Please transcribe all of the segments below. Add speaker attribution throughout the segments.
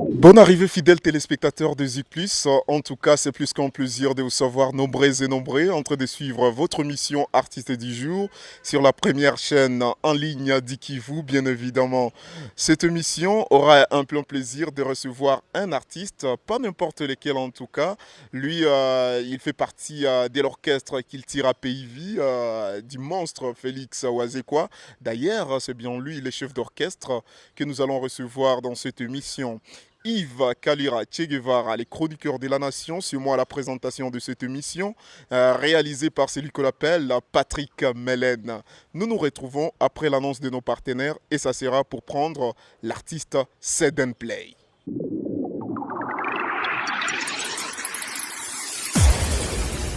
Speaker 1: Bonne arrivée fidèles téléspectateurs de Zik Plus. En tout cas, c'est plus qu'un plaisir de vous savoir nombreux et nombreux en train de suivre votre mission Artiste du jour sur la première chaîne en ligne d'Ikivu, bien évidemment. Cette émission aura un plein plaisir de recevoir un artiste, pas n'importe lequel en tout cas. Lui, il fait partie de l'orchestre qu'il tire à PIV, du monstre Félix Wazekwa. D'ailleurs, c'est bien lui, le chef d'orchestre, que nous allons recevoir dans cette émission. Yves Kalira Che Guevara, les chroniqueurs de la nation, c'est moi à la présentation de cette émission, réalisée par celui qu'on appelle Patrick Mellen. Nous nous retrouvons après l'annonce de nos partenaires et ça sera pour prendre l'artiste Seden Play.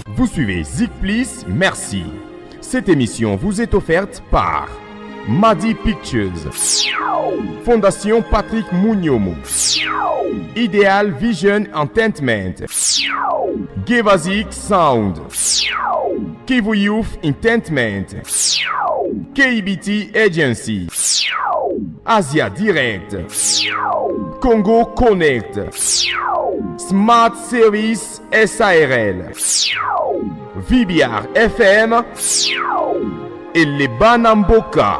Speaker 2: Vous suivez Zik Plus, merci. Cette émission vous est offerte par Madi Pictures, Fondation Patrick Mouniomo, Ideal Vision Entertainment, Gevazik Sound, Kivu Youth Entertainment, KBT Agency, Asia Direct, Congo Connect, Smart Service SARL, VBR FM et les Banamboka.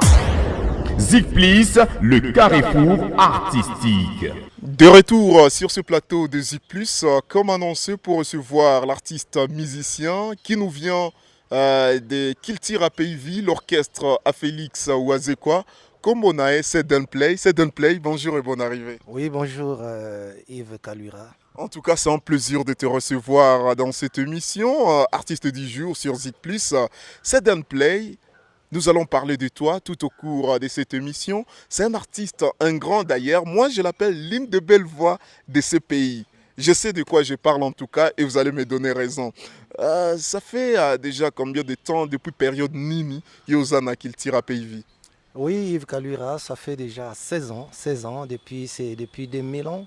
Speaker 2: Zik Plus, le carrefour artistique.
Speaker 1: De retour sur ce plateau de Zik Plus, comme annoncé pour recevoir l'artiste musicien qui nous vient de Kiltira PIV, l'orchestre à Félix Wazekwa. Comme on a Seden Play, bonjour et bonne arrivée.
Speaker 3: Oui, bonjour Yves Kalira.
Speaker 1: En tout cas, c'est un plaisir de te recevoir dans cette émission, artiste du jour sur Zik Plus. Seden Play, nous allons parler de toi tout au cours de cette émission. C'est un artiste, un grand d'ailleurs. Moi, je l'appelle l'une des belles voix de ce pays. Je sais de quoi je parle en tout cas et vous allez me donner raison. Ça fait déjà combien de temps, depuis période Nini, Yozana qu'il tire à PIV?
Speaker 3: Oui, Yves Kalira, ça fait déjà 16 ans, c'est depuis 2000 ans.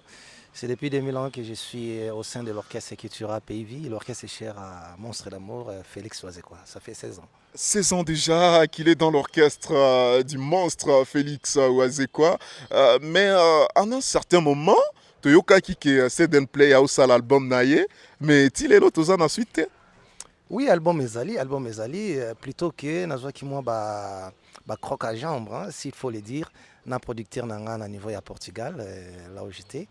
Speaker 3: C'est depuis 2000 ans que je suis au sein de l'orchestre Ekitura PIV. L'orchestre est cher à Monstre d'amour, Félix Wazekwa. Ça fait 16 ans.
Speaker 1: 16 ans déjà qu'il est dans l'orchestre du monstre Félix Wazekwa. Mais en un certain moment, Toyoka Kike Seden Play a aussi l'album Naye. Mais il est l'autre ensuite.
Speaker 3: Oui, album Ezali, plutôt que Nazwaki moi croque à jambe, hein, s'il faut le dire, na producteur nanga na niveau à Portugal, là où j'étais.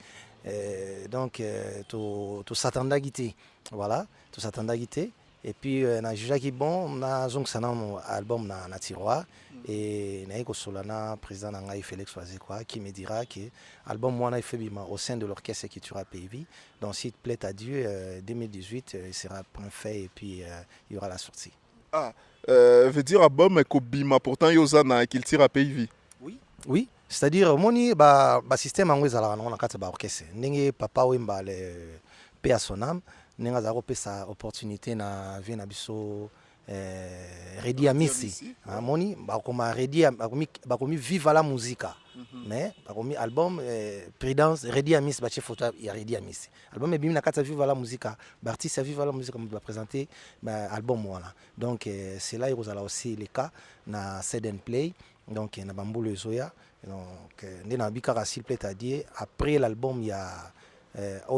Speaker 3: Donc tout s'attendait à guider, voilà, tout s'attendait à guider. Et puis na jujaki bon na zong sana album na tiroir et na eko solana président nanga Félix Wazekwa qui me dira que album moi na fait bima au sein de l'orchestre Ekitura PIV. Donc s'il te plaît à Dieu 2018 il sera point fait et puis il y aura la sortie.
Speaker 1: Ah, veut dire album Ekobima pourtant Yozana qu'il tire à PIV.
Speaker 3: Oui. Oui. C'est-à-dire, moni ba système angweza la na kati ba orchestre. Ndenge papa wemba le paix à son âme, nenga za ko pesa opportunité na vie na biso Redi Amisi. Moni ba koma Redi ba komi viva la musica. Mais ba komi album Prudence Redi Amisi ba chef photo ya Redi Amisi. Album bimi na kati viva la musica, ba artiste viva la musica ba présenter album voilà. Donc c'est là il y a aussi les cas na Seden Play. Donc na bambolo zoya. Donc ndena s'il plaît à dire après l'album il y a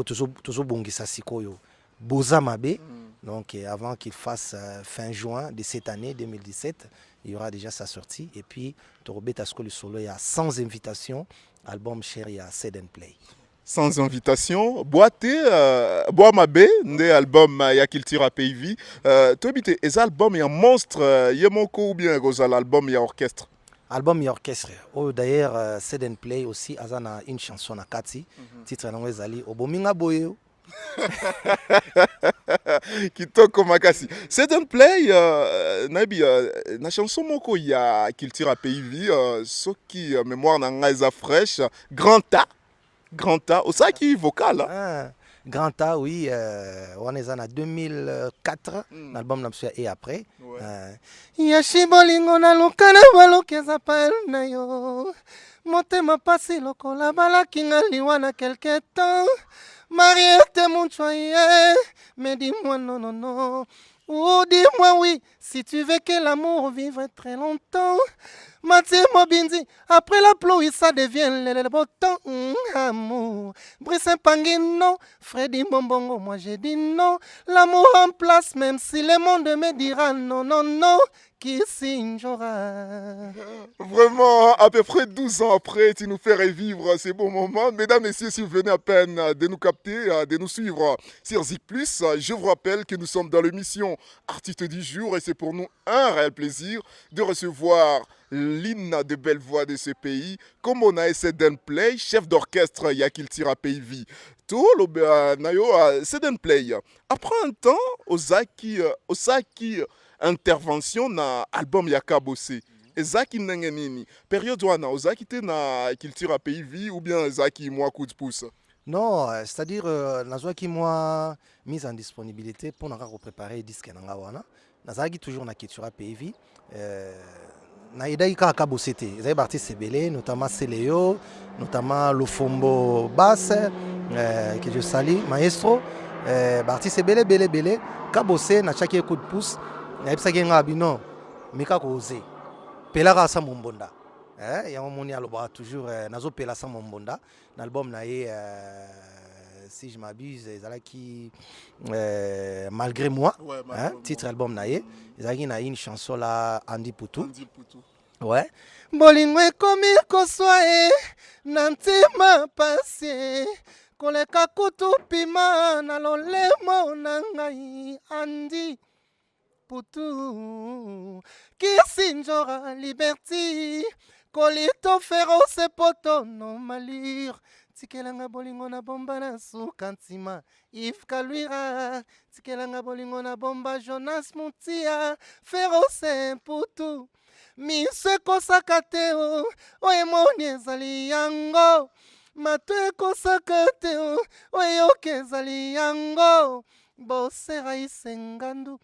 Speaker 3: toujours bongisa sikoyo Boza Mabe. Donc avant qu'il fasse fin juin de cette année 2017 il y aura déjà sa sortie et puis Torobeta Skoli Solo il y a sans invitation album cher il y a Seden Play.
Speaker 1: Sans invitation, boité Boa Mabe, ndé album ya qu'il tire à PIV. Toi bité les albums il y a monstre yemoko ou bien l'album il y a orchestre.
Speaker 3: Album et orchestre. Oh, d'ailleurs, Seden Play aussi, Azana une chanson à Kati. Titre en Zali. Obominga Boyo.
Speaker 1: Kitoko Makasi. Seden Play, nabi, na chanson moko ya qu'il tire à PIV, ce qui mémoire n'a fraîche, Grand A, ça qui vocal.
Speaker 3: Grand A, oui, on est en 2004, l'album et après. Yashibolingo na lukana balokeza pa na yo. Motema pasi lokola balakinga liwana quelque temps. Mariette mon choyer, mais dis-moi non non non. Oh dis-moi oui, si tu veux que l'amour vive très longtemps. Mathieu Mobindi, après la pluie ça devient le beau temps. Amour. Brice Pangui, non. Freddy Bombongo, moi j'ai dit non. L'amour en place, même si le monde me dira non, non, non. Qui signera.
Speaker 1: Vraiment, à peu près 12 ans après, tu nous fais revivre ces bons moments. Mesdames, Messieurs, si vous venez à peine de nous capter, de nous suivre sur Zik+, je vous rappelle que nous sommes dans l'émission Artiste du jour et c'est pour nous un réel plaisir de recevoir l'hymne de belle voix de ce pays, comme on a Seden Play, chef d'orchestre Yakil Tira Pays. Tout le nayo Seden Play. Après un temps, Osaki intervention na album yaka bossé. Ezaki ndenge nini période wana ozaki te na culture pays vie ou bien ezaki moi coup de pouce.
Speaker 3: Non, c'est-à-dire nazwaki moi mise en disponibilité pour nous préparer disque nanga wana. Nazaki toujours na culture pays vie. Na idai kaka bossé te. Ezaki artiste sebele, notamment Seleo, notamment Lofombo Bass que je salue, maestro, artiste sebele belé ka bossé na chaque coup de pouce. Naibisaki nga bino mika ko oser. Pelaka sa mombonda. Yango moni aloba toujours nazo pela sa mombonda. L'album na ye si je m'abuse ezalaki malgré moi. Ouais, titre album na ye. Ezalaki na une chanson là Andy Poutou. Ouais. Bolingo ekomi koswa e nantima pase. Koleka kutu pima na lolemo na ngai Andy Poutou, Kisinjora, Liberty, Colito Féroce, Poto, non malure, Tikelanga Bolingo na bomba na Sukantima, Yves Kaluira, Tikelanga Bolingo na bomba Jonas Mutia, Féroce, Poutou, Mise Kosakateo, Oemoni ezali yango, Matue Kosakateo, Oyoke ezali yango, Bosera isengandu.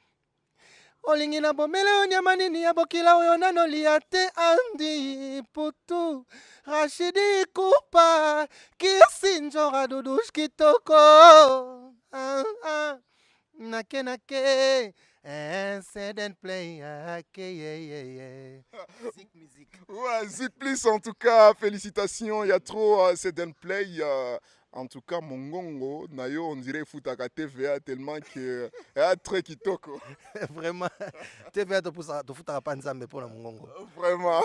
Speaker 3: Olingi na bomele onyama nini ya bokila oyo nanolia te Andy Poutou Rashidi Kupa Kisinjora Dudush Kitoko Nake nake Seden Play Zik music.
Speaker 1: Ouais, Zik+ en tout cas, félicitations, il y a trop Seden Play. En tout cas, Mongongo, Nayo, on dirait Futaka TVA tellement que très kitoko.
Speaker 3: Vraiment, TVA de Futaka Panzambe pour la Mongongo.
Speaker 1: Vraiment.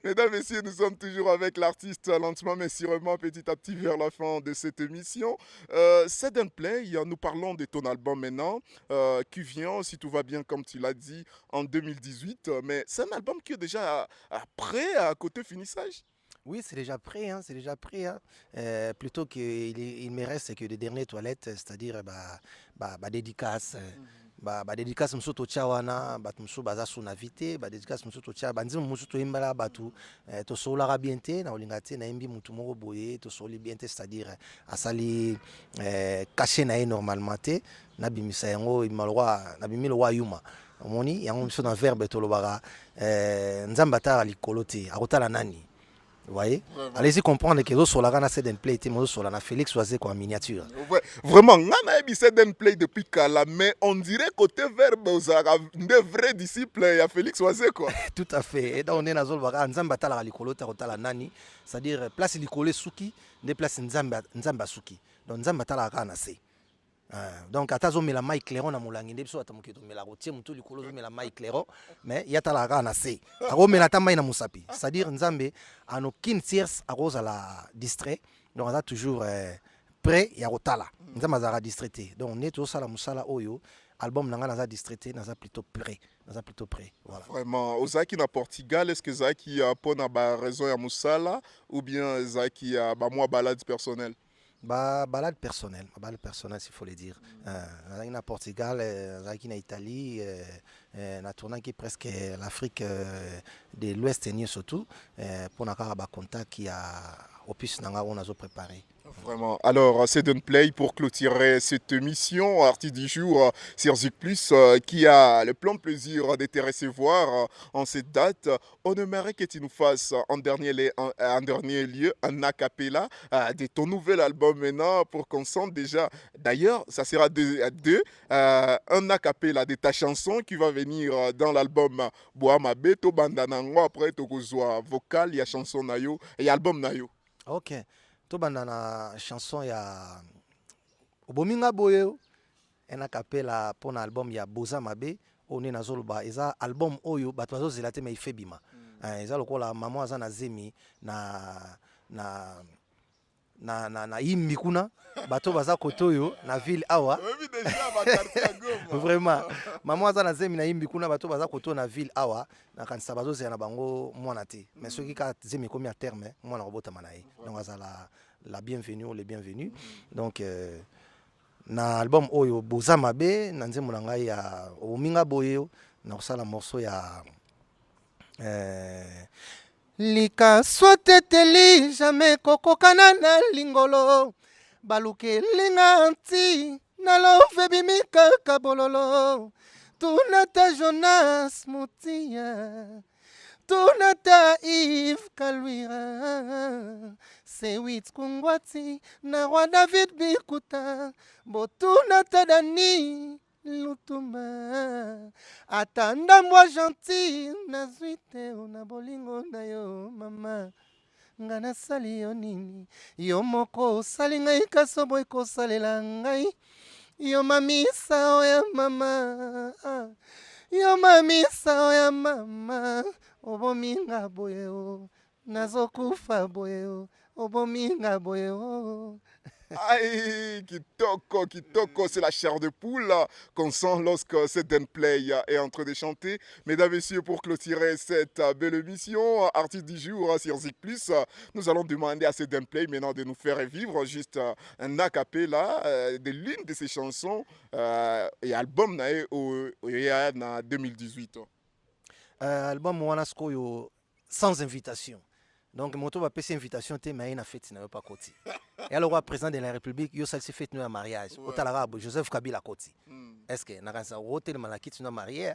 Speaker 1: Mesdames, Messieurs, nous sommes toujours avec l'artiste lentement mais sûrement petit à petit vers la fin de cette émission. Seden Play, nous parlons de ton album maintenant, qui vient, si tout va bien comme tu l'as dit, en 2018. Mais c'est un album qui est déjà prêt à côté finissage.
Speaker 3: Oui, c'est déjà prêt, hein, c'est déjà prêt. Hein. Plutôt qu'il me reste que des dernières toilettes, c'est-à-dire dédicace. Dédicace msoto chawana batu mso baza suna vite dédicace msoto cha banzimu msoto imbala batu to sola bien te na olingate na imbi mutu moko boye to soli bien te c'est-à-dire asali caché na normalement te na bimisa yango imalwa na bimilo wa yuma omoni yango mso na verbe to lobara nzambata likolo te akotala nani. Vous voyez? Allez-y comprendre que sur la Rana Seden Play était sur la Félix Oisé en miniature.
Speaker 1: Vraiment, on a eu Seden Play depuis Kala, mais on dirait côté verbe, de vrais disciples, il y a Félix Oisé quoi.
Speaker 3: Tout à fait. Et donc on est dans Zolbara, Nzamba Tala Likolo, Tarotala Nani, c'est-à-dire place Likole Suki, des places Nzamba Suki. Donc Nzamba Tala Rana c'est. Donc atazo mela mai clairon na mulangi ndebso atamuketo mela rotier mutu likolo zo mela mai clairon mais yatala rana se ako mela tamai na musapi c'est-à-dire nzambe ano kin tiers aroza la distrait donc on a toujours prêt ya rotala nzamba za distraité donc on est tout ça la musala oyo album nanga naza distraité naza plutôt prêt voilà.
Speaker 1: Vraiment ozaki na Portugal est-ce que zaki pona ba raison ya musala ou bien zaki ba moi balade personnelle?
Speaker 3: Balade personnelle s'il faut le dire. Na Portugal, na Italie, na tourné qui presque l'Afrique de l'Ouest et surtout pour na contact qui a opus nanga on a préparé.
Speaker 1: Vraiment. Alors, Seden Play pour clôturer cette émission, Artiste du jour sur Zik+, qui a le plein plaisir de te recevoir en cette date. On aimerait que tu nous fasses en dernier lieu un acapella de ton nouvel album maintenant pour qu'on sente déjà. D'ailleurs, ça sera un acapella de ta chanson qui va venir dans l'album Boama Beto Bandanango. Après, tu as vocal, il y a chanson Nayo et album Nayo.
Speaker 3: Ok. tobanda na chanson ya Obominga Boye en acapella pour un album ya Boza Mabe oni nazoloba eza album oyo bato bazozela te mais ifebima eza lokola maman aza na zemi na yimbi kuna bato baza kotoyo na ville awa vraiment maman aza na zemi na yimbi kuna bato baza kotoyo na ville awa na kanisa bazozela na bango mwana te mais soki ka zemi komi à terme mwana kobotama na ye donc aza la bienvenue les bienvenus donc na album oyo Boza Mabe na nzembo na ngai ya Obominga Boye na kosala morceau ya lika soteteli jamais kokokana na lingolo baluke linga nti na love bimika kabololo tunata Jonas Mutia tunata Yves Kalwira Sewit Kungwati na Roi David Bikuta botunata Dani Lutuma atanda moi gentil na zuite na bolingo na yo mama ngana sali yo nini yo moko sali ngai kaso boy ko salela ngai yo mamisa oya mama yo mamisa oya mama Obominga Boye nazokufa boye Obominga Boye
Speaker 1: Aïe, kitoko, c'est la chair de poule qu'on sent lorsque cette Denplay est en train de chanter. Mesdames et messieurs, pour clôturer cette belle émission, artiste du jour sur Zik Plus, nous allons demander à cette Denplay maintenant de nous faire revivre juste un acapella de l'une de ses chansons et album en 2018.
Speaker 3: Album Wanaskoyo sans invitation. Donc, moto va passer invitation, te mais na fête na pas koti. Et alors roi président de la République, yo ça se fait nous un mariage. Au Talarabe, Joseph Kabila koti. Est-ce que na kansa rotel malaki tu na marié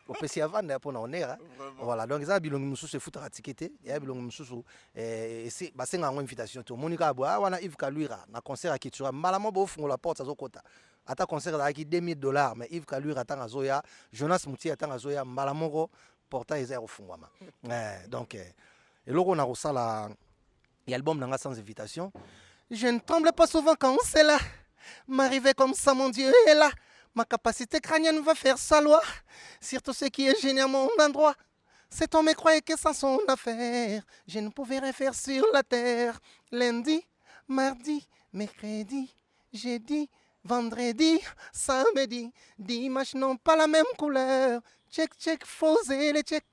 Speaker 3: au pesi avant pour na honneur. Voilà, donc ça bilongi mususu se foutre ticket et bilongi mususu c'est ba senga ngo invitation to Monica Boa wana Yves Kalwira na concert à Kitura malamo bo fungo la porte azo kota. Ata concert à qui $2000 mais Yves Kalwira tanga zoya, Jonas Mutia tanga zoya malamongo portail zéro fungwama. Donc et là, on a reçu l'album Nanga sans invitation. Je ne tremble pas souvent quand c'est là. M'arriver comme ça, mon Dieu est là. Ma capacité crânienne va faire sa loi. Surtout ce qui est génial à mon endroit. Cet homme croyait que sans son affaire, je ne pouvais rien faire sur la terre. Lundi, mardi, mercredi, jeudi, vendredi, samedi, dimanche n'ont pas la même couleur. Check, faux et les check.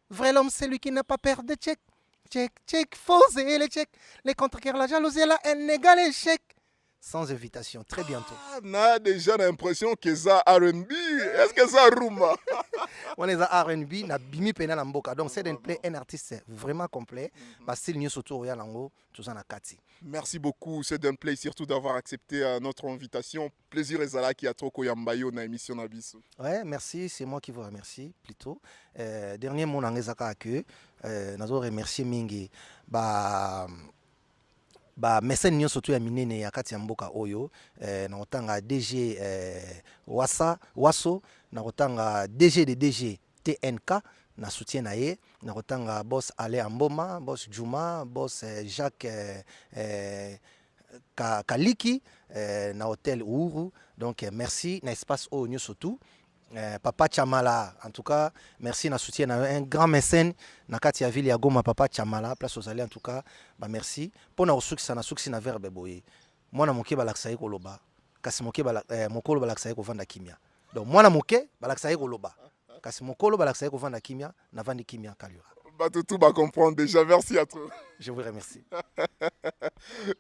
Speaker 3: Vrai l'homme, c'est lui qui n'a pas peur de check. Check, faux et les check. Les contre-cœurs, la jalousie, la haine égale échec. Sans invitation, très bientôt.
Speaker 1: On a déjà l'impression que ça R&B. Est-ce que ça Rouma?
Speaker 3: On est à R&B, na bimi pena na mboka. Donc c'est un artiste vraiment complet. Parce que nous surtout ya lango, tout ça na kati.
Speaker 1: Merci beaucoup, c'est Denplay, surtout d'avoir accepté notre invitation. Plaisir Ezala qui a trop koyambayo na émission Nabis.
Speaker 3: Ouais, merci, c'est moi qui vous remercie plutôt. Dernier mot nangezaka que nazo remercier mingi ba message nyo surtout ya minene ya kati ya mboka oyo na otanga DG Waso na otanga DG de DG TNK na soutien na ye na otanga boss Ale Amboma, boss Juma, boss Jacques Kaliki na hôtel Uhuru. Donc merci na espace o nyo surtout Papa Chamala, en tout cas, merci na soutien un grand mécène na kati ya ville ya Goma, Papa Chamala, place aux allées en tout cas, bah merci. Pour na succès na verbe boye. Moi na moke balaksaye ko loba. Kasi moke mokolo balaksaye ko vanda kimia. Donc moi na moke balaksaye ko loba. Kasi mokolo balaksaye ko vanda kimia, na vandi kimia Kalura.
Speaker 1: Tout va comprendre déjà, merci à toi.
Speaker 3: Je vous remercie.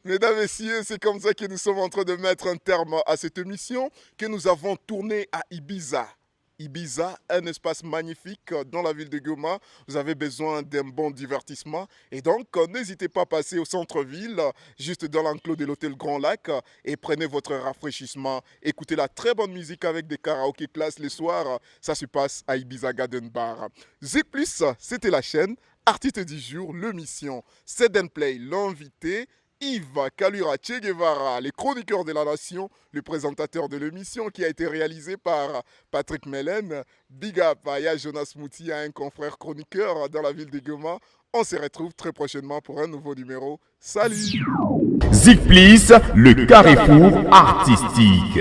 Speaker 1: Mesdames et messieurs, c'est comme ça que nous sommes en train de mettre un terme à cette émission que nous avons tournée à Ibiza. Ibiza, un espace magnifique dans la ville de Goma. Vous avez besoin d'un bon divertissement. Et donc, n'hésitez pas à passer au centre-ville, juste dans l'enclos de l'hôtel Grand Lac, et prenez votre rafraîchissement. Écoutez la très bonne musique avec des karaokés classe le soir. Ça se passe à Ibiza Garden Bar. Zik Plus, c'était la chaîne. Artiste du jour, l'émission. C'est Denplay, l'invité. Yves Kalwira Che Guevara, les chroniqueurs de la nation, le présentateur de l'émission qui a été réalisé par Patrick Mellen. Big up à Jonas Mouti, un confrère chroniqueur dans la ville de Goma. On se retrouve très prochainement pour un nouveau numéro. Salut!
Speaker 2: Zik Plus, le carrefour artistique.